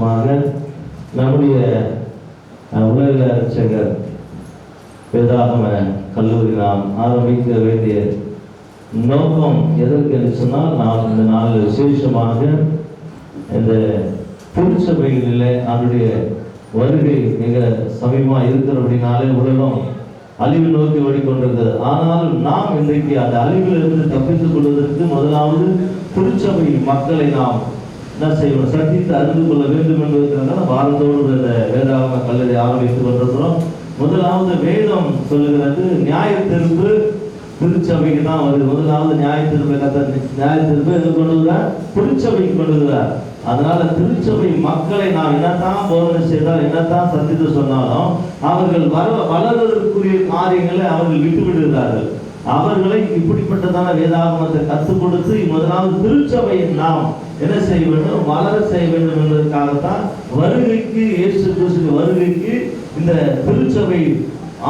விசேஷமாக நம்முடைய உலக ரட்சகர் வேதாகம கல்லூரி நாம் ஆரம்பிக்க வேண்டிய நோக்கம் எதற்கு என்று சொன்னால், நாம் இந்த நாளில் விசேஷமாக இந்த திருச்சபைகளில் அவருடைய வருகை மிக சமீபமாக இருக்கிறபடினாலே உலகம் அழிவு நோக்கி ஓடிக்கொண்டிருக்கிறது. ஆனாலும் நாம் இன்றைக்கு அந்த அழிவிலிருந்து தப்பித்துக் கொள்வதற்கு முதலாவது திருச்சபை மக்களை நாம் என்ன செய்யணும், சந்தித்து அறிந்து கொள்ள வேண்டும் என்பதற்காக வாரத்தோடு இந்த வேதாகம கல்லூரி ஆரம்பித்துக் கொண்டிருக்கிறோம். முதலாவது வேதம் சொல்லுகிறது நியாய தீர்ப்பு திருச்சபைக்கு தான் வருது. முதலாவது நியாய தீர்ப்பு எது கொண்டு வரார்? திருச்சபைக்கு கொண்டு வரார். அதனால திருச்சபை மக்களை நாம் என்னத்தான் போதனை செய்தால், என்னத்தான் சந்தித்து சொன்னாலும் அவர்கள் வளர்வதற்குரிய காரியங்களை அவர்கள் விட்டு விடுகிறார்கள். அவர்களை இப்படிப்பட்டதான வேதாகமத்தை கற்றுக் கொடுத்து முதலாவது திருச்சபையை நாம் என்ன செய்ய வேண்டும், வளர செய்ய வேண்டும் என்பதற்காகத்தான் வருகைக்கு, இயேசு கிறிஸ்து வருகைக்கு இந்த திருச்சபை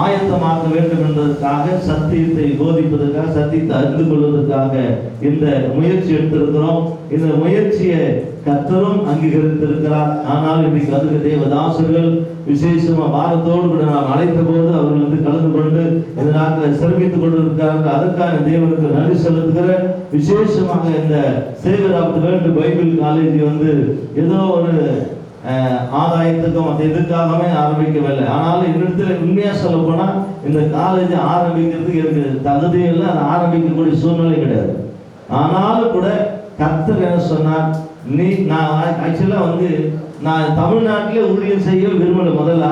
ஆயத்தமாக்க வேண்டும் என்பதற்காக, சத்தியத்தை போதிப்பதற்காக, சத்தியத்தை அறிந்து கொள்வதற்காக இந்த முயற்சி எடுத்திருக்கிறோம். இந்த முயற்சியை கர்த்தரும் அங்கீகரித்திருக்கிறார். ஆனால் இன்றைக்கு அதுக்கு தேவதாசர்கள் விசேஷமா வாரத்தோடு கூட நாம் அழைத்த போது அவர்கள் கலந்து கொண்டு இந்த நாட்டில் சிறப்பித்துக் கொண்டிருக்கிறார்கள். அதற்கான தேவனுக்கு நன்றி செலுத்துகிற விசேஷமாக இந்த saviour of the world Bible college ஏதோ ஒரு ஆதாயத்துக்கும் அது எதுக்காகவே ஆரம்பிக்கவில்லை. ஆனாலும் என்னிடத்துல உண்மையா சொல்ல போனா இந்த காலேஜ் ஆரம்பிக்கிறதுக்கு எனக்கு தகுதியில் அதை ஆரம்பிக்கக்கூடிய சூழ்நிலை கிடையாது. ஆனாலும் கூட கர்த்தர் என்ன சொன்னார், நான் ஆக்சுவலா நான் தமிழ்நாட்டிலே ஊழியம் செய்ய விரும்பல. முதல்ல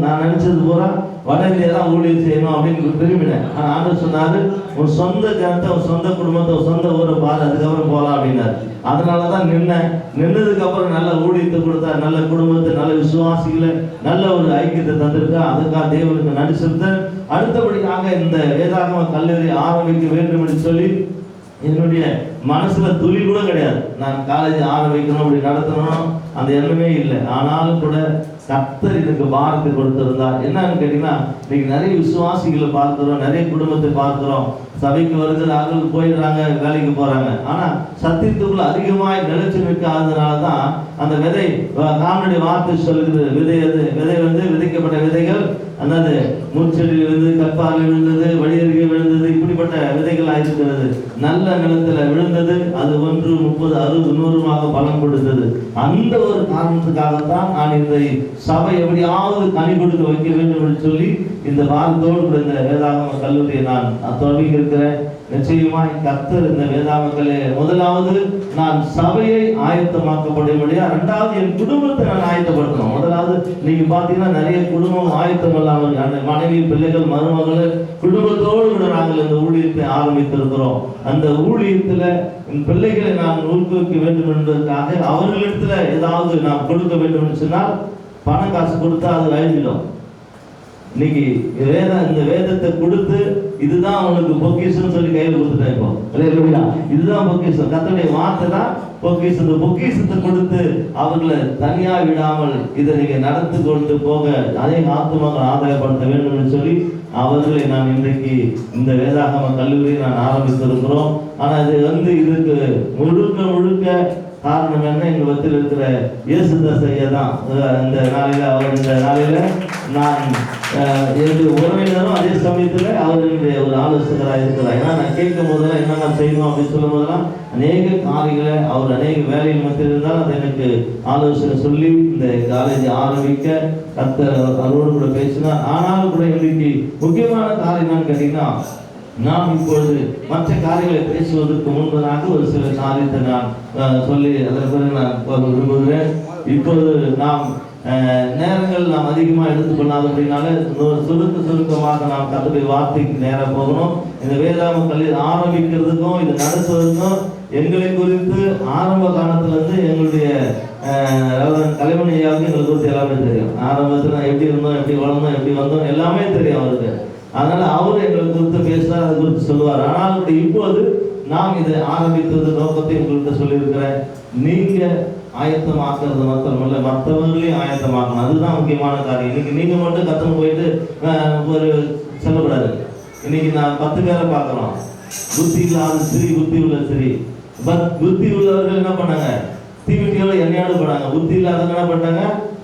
நான் நினைச்சது பூரா வட இந்தியா தான் ஊழியம் செய்யணும் அப்படின்னு விரும்பினேன். ஆனால் ஆண்டவர் சொன்னாரு, உன் சொந்த ஜனத்தை, உன் சொந்த குடும்பத்தை, உன் சொந்த ஊரை பாரு, அதுக்கப்புறம் போகலாம் அப்படின்னாரு. அதனாலதான் நின்னதுக்கு அப்புறம் நல்ல ஊழியத்தை கொடுத்தா, நல்ல குடும்பத்தை, நல்ல விசுவாசிகளை, நல்ல ஒரு ஐக்கியத்தை தந்திருக்கா. அதுக்காக தேவனுக்கு நன்றி செலுத்த, அடுத்தபடியாக இந்த வேதாகம கல்லூரி ஆரம்பிக்க வேண்டும் என்று சொல்லி என்னுடைய மனசுல துளி கூட கிடையாது. நான் காலேஜ் ஆரம்பிக்கணும், அப்படி நடத்தணும், அந்த எண்ணமே இல்லை. ஆனாலும் கூட கர்த்தர் எனக்கு பாரத்தை கொடுத்திருந்தார். என்னன்னு கேட்டீங்கன்னா, இன்னைக்கு நிறைய விசுவாசிகளை பார்க்கிறோம், நிறைய குடும்பத்தை பார்க்கிறோம். சபைக்கு வருகிறார்கள், போயிடுறாங்க, வேலைக்கு போறாங்க. ஆனா சத்தியத்துக்குள்ள அதிகமாய் நிலைச்சு நிற்காததுனாலதான் அந்த விதை, காமனுடைய வார்த்தை சொல்லுகிறது, விதை விதைக்கப்பட்ட விதைகள் அதாவது முச்செடியில் விழுந்தது, கற்பாரில் விழுந்தது, வழியருகே விழுந்தது, இப்படிப்பட்ட விதைகளாக இருக்கிறது. நல்ல நிலத்துல விழுந்தது, அது 1, 30, 60, 100 பலன் கொடுத்தது. அந்த ஒரு காரணத்துக்காகத்தான் நான் இந்த சபை எப்படியாவது கனி கொடுக்க வைக்க வேண்டும் என்று சொல்லி இந்த வாரத்தோடு இந்த வேதாகம கல்லூரியை நான் தொடங்கி இருக்கிறேன். நிச்சயமாய் கர்த்தர் இந்த வேதாகமத்திலே முதலாவது நான் சபையை ஆயத்தமாக்கப்படும்படியா, இரண்டாவது என் குடும்பத்தை நான் ஆயத்தப்படுத்தணும். முதலாவது நீங்க பாத்தீங்கன்னா நிறைய குடும்பம் ஆயத்தம் இல்லாமல், அந்த மனைவி, பிள்ளைகள், மருமகள் குடும்பத்தோடு கூட நாங்கள் இந்த ஊழியத்தை ஆரம்பித்திருக்கிறோம். அந்த ஊழியத்துல என் பிள்ளைகளை நான் ஊக்குவிக்க வேண்டும் என்பதற்காக அவர்களிடத்துல ஏதாவது நாம் கொடுக்க வேண்டும் என்று சொன்னால் பணம் காசு கொடுத்தா அது அழிஞ்சிடும். இன்னைக்கு இந்த வேதத்தை கொடுத்து இதுதான் உனக்கு பொக்கிஷம் சொல்லி கையில் கொடுத்துட்டேன். இப்போ இதுதான் பொக்கிஷம், கர்த்தருடைய வார்த்தை தான் பொக்கிஷம். இந்த பொக்கிஷத்தை கொடுத்து அவர்களை தனியா விடாமல் இதை நீங்க நடத்தி கொண்டு போக அதே ஆத்துமக்கள் ஆதாயப்படுத்த வேண்டும் என்று சொல்லி அவர்களை நான் இன்றைக்கு இந்த வேதாகம கல்லூரியை நான் ஆரம்பித்திருக்கிறோம். ஆனா இது இதுக்கு முழுக்க காரணம் என்ன, எங்க மத்தியில் இருக்கிற இயேசுதாஸ் ஐயா தான். இந்த நாளையில நான் என்னுடைய உறவினரும் அதே சமயத்துல அவருடைய ஒரு ஆலோசகராக இருக்கிறார். ஏன்னா நான் கேட்கும் போதெல்லாம் என்னென்ன செய்யணும் அப்படின்னு சொல்லும் போதெல்லாம் அநேக காரியங்களை அவர் அநேக வேலையில் மத்தியில் இருந்தால் அதை எனக்கு ஆலோசனை சொல்லி இந்த காலேஜ் ஆரம்பிக்க கர்த்தர் அவரோடு கூட பேசினார். ஆனாலும் கூட இன்னைக்கு முக்கியமான காரியம் என்னன்னு கேட்டீங்கன்னா, நாம் இப்பொழுது மற்ற காரியங்களை பேசுவதற்கு முன்பதாக ஒரு சில காரியத்தை நான் சொல்லி அதற்கு பிறகு நான் விரும்புகிறேன். இப்பொழுது நாம் நேரங்கள் நாம் அதிகமாக எடுத்துக்கொள்ளாத அப்படின்னால சுருக்கமாக நாம் கர்த்தருடைய வார்த்தைக்கு நேரம் போகணும். இந்த வேதாகம கல்லூரி ஆரம்பிக்கிறதுக்கும் இது நடத்துவதற்கும் எங்களை குறித்து ஆரம்ப காலத்திலிருந்து எங்களுடைய கலைமணி ஐயாவுக்கு எங்களை குறித்து எல்லாமே தெரியும். ஆரம்பத்தில் எப்படி இருந்தோம், எப்படி வளர்ந்தோம், எப்படி வந்தோம் எல்லாமே தெரியும் அவருக்கு. அதனால அவரு எங்களை குறித்து பேசுவார், அதை குறித்து சொல்லுவார். ஆனால் இப்போது நாம் இதை ஆரம்பித்தது நோக்கத்தை உங்கள்கிட்ட சொல்லியிருக்கிறேன். நீங்க ஆயத்தமாக்குறது மாத்திரமல்ல, மற்றவர்களையும் ஆயத்தமாக்கணும். அதுதான் முக்கியமான காரியம். இன்னைக்கு நீங்க மட்டும் கத்தணும் போயிட்டு ஒரு சொல்லக்கூடாது. இன்னைக்கு நான் 10 பேரை பார்க்கலாம், புத்தி இல்லாத சரி, புத்தி உள்ள சரி. புத்தி உள்ளவர்கள் என்ன பண்ணாங்க, தீவெட்டியோட எண்ணெயோடு போனாங்க. புத்தி இல்லாதவங்க என்ன பண்ணாங்க,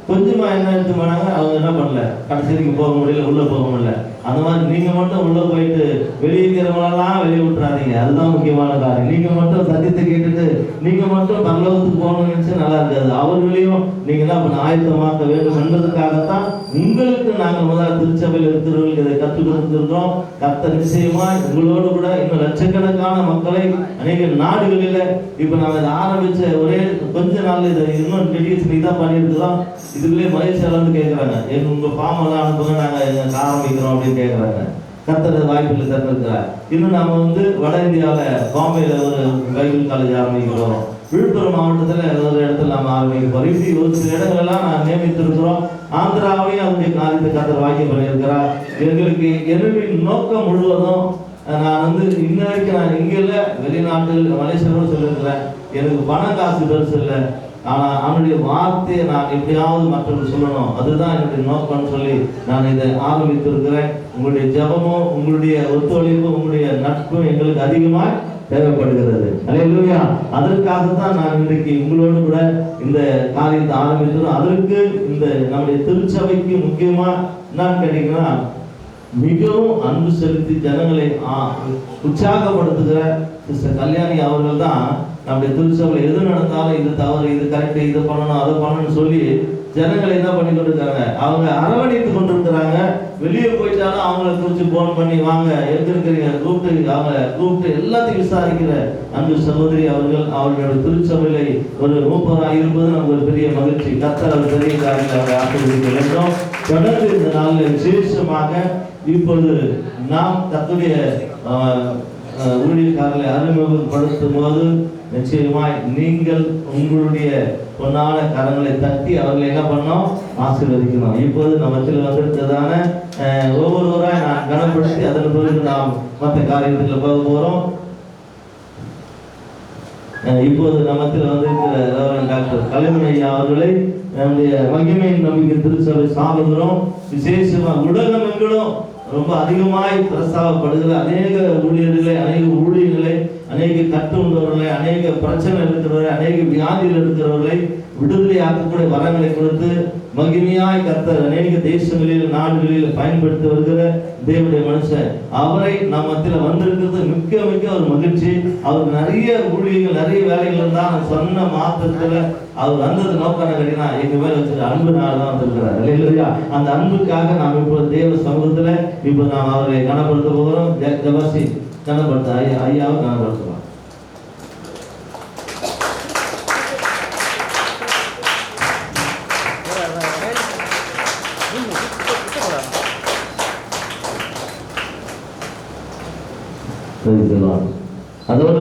கொஞ்சமா என்ன எடுத்து போனாங்க, அவங்க என்ன பண்ணல, கடைசிக்கு போக முடியல, உள்ள போக முடியல. அந்த மாதிரி நீங்க மட்டும் உள்ள போயிட்டு வெளியேறவங்களெல்லாம் வெளியே விட்டுறாதீங்க. அதுதான் முக்கியமான காரியம். நீங்க மட்டும் சத்தியத்தை கேட்டுட்டு நீங்க மட்டும் பரலோகத்துக்கு போகணும்னு நினைச்சு நல்லா இருக்காது. அவர்களையும் நீங்க என்ன பண்ண ஆயத்தமாக்க வேண்டும் என்பதற்காகத்தான் உங்களுக்கு நாங்கள் முதல்ல திருச்சபையில் இருக்கிறவர்களுக்கு இதை கற்றுக் கொடுத்திருக்கிறோம். கர்த்தர் நிச்சயமா உங்களோடு கூட இன்னும் லட்சக்கணக்கான மக்களை அநேக நாடுகளில் இப்ப நாம இதை ஆரம்பிச்ச ஒரே கொஞ்ச நாள் இதை இன்னும் டெடிகேஷன் இதான் பண்ணியிருக்கிறோம். இதுக்குள்ளே மலேசியால வந்து கேட்குறாங்க, உங்க ஃபார்ம் எல்லாம் அனுப்புங்க, நாங்கள் ஆரம்பிக்கிறோம் அப்படின்னு கேட்குறாங்க. கர்த்தர் வாய்ப்புகள் தந்திருக்கிறார். இன்னும் நாம வந்து வட இந்தியாவில் பாம்பேல ஒரு பைபிள் காலேஜ் ஆரம்பிக்கிறோம். விழுப்புரம் மாவட்டத்தில் ஒரு இடத்துல நாம் ஆரம்பிக்க போறோம். இப்படி ஒரு சில இடங்களெல்லாம் நான் நியமித்திருக்கிறோம். ஆந்திராவையும் அவருடைய காரியத்தை கர்த்தர் வாக்கியம் பண்ணியிருக்கிறார். எங்களுக்கு என்னுடைய நோக்கம் முழுவதும் நான் வந்து இன்ன வரைக்கும் நான் இங்கே இல்லை, வெளிநாட்டு மலேசியாவோடு சொல்லியிருக்கிறேன். எனக்கு பணம் காசு பெருசு இல்லை, ஆனால் அவனுடைய வார்த்தையை நான் எப்படியாவது மற்றவர்கள் சொல்லணும், அதுதான் என்னுடைய நோக்கம்னு சொல்லி நான் இதை ஆரம்பித்திருக்கிறேன். உங்களுடைய ஜெபமும் உங்களுடைய ஒத்துழைப்பும் உங்களுடைய நட்பும் எங்களுக்கு அதிகமாக தேவைப்படுகிறது. அல்லேலூயா. அதற்காகத்தான் நான் இன்றைக்கு உங்களோடு கூட இந்த காரியத்தை ஆரம்பிக்கிறோம். அதற்கு இந்த நம்முடைய திருச்சபைக்கு முக்கியமா என்னன்னு கேட்டீங்கன்னா, மிகவும் அன்பு செலுத்தி ஜனங்களை உற்சாகப்படுத்துகிற சிஸ்டர் கல்யாணி அவர்கள் தான் நம்முடைய திருச்சபையில் எது நடந்தாலும் இது தவறு, இது கரெக்ட், இது பண்ணணும், அதை பண்ணணும்னு சொல்லி ஜனங்களை என்ன பண்ணி கொண்டிருக்காங்க, அவங்க அரவணைத்து கொண்டிருக்கிறாங்க. வெளியே போயிட்டாலும் அவங்கள குறித்து போன் பண்ணி வாங்க எங்க இருக்கிறீங்க கூப்பிட்டு அவங்க கூப்பிட்டு எல்லாத்தையும் விசாரிக்கிற அன்பு சகோதரி அவர்கள். அவர்களுடைய திருச்சபையில ஒரு 30 இருப்பது நமக்கு ஒரு பெரிய மகிழ்ச்சி. கர்த்தர் அவர் பெரிய காரியங்களை அவரை ஆசீர்வதிக்க வேண்டும். தொடர்ந்து இந்த நாளில் விசேஷமாக இப்பொழுது நாம் கர்த்தருடைய ஊழியக்காரர்களை அறிமுகப்படுத்தும் போது நிச்சயமாய் நீங்கள் உங்களுடைய பொன்னான கரங்களை தட்டி அவர்களை என்ன பண்ணோம், ஆசீர்வதிக்கணும். இப்போது நம்மத்தில் வந்திருக்கிறதான ஒவ்வொருவராய் நான் கனப்படுத்தி அதன் பிறகு நாம் மற்ற காரியத்தில் போக போறோம். இப்போது நம்மத்தில் வந்திருக்கிற டாக்டர் கலைமணி ஐயா அவர்களை நம்முடைய மகிமையின் நம்பிக்கை திருச்சபை சார்கிறோம். விசேஷமா உலகம் எங்களும் ரொம்ப அதிகமாய் பிரஸ்தாவப்படுகிற அநேக ஊழியர்களை, அநேக ஊழியர்களை, அநேக கட்டுண்டவர்களை, அநேக பிரச்சனை இருக்கிறவர்களை, அநேக வியாதியில் இருக்கிறவர்களை விடுதலை ஆக்கக்கூடிய வரங்களை கொடுத்து மகிமையாய் கர்த்தர் அநேக தேசங்களில் நாடுகளில் பயன்படுத்தி வருகிற தேவனுடைய மனுஷன். அவரை நம்ம மத்தியில் வந்திருக்கிறது மிக்க மிக்க ஒரு மகிழ்ச்சி. அவர் நிறைய ஊழியர்கள், நிறைய வேலைகள் இருந்தால் சொன்ன மாத்திரத்தில் அவர் வந்தது நோக்கம் கேட்டீங்கன்னா எங்க மேல வச்சு அன்புனால தான் வந்திருக்கிறார். இல்லையா? அந்த அன்புக்காக நாம் இப்போ தேவ சமூகத்துல இப்போ நாம் அவரை கனப்படுத்த போகிறோம். ஜபசி கனப்படுத்த ஐயாவை கனப்படுத்தலாம். அதோட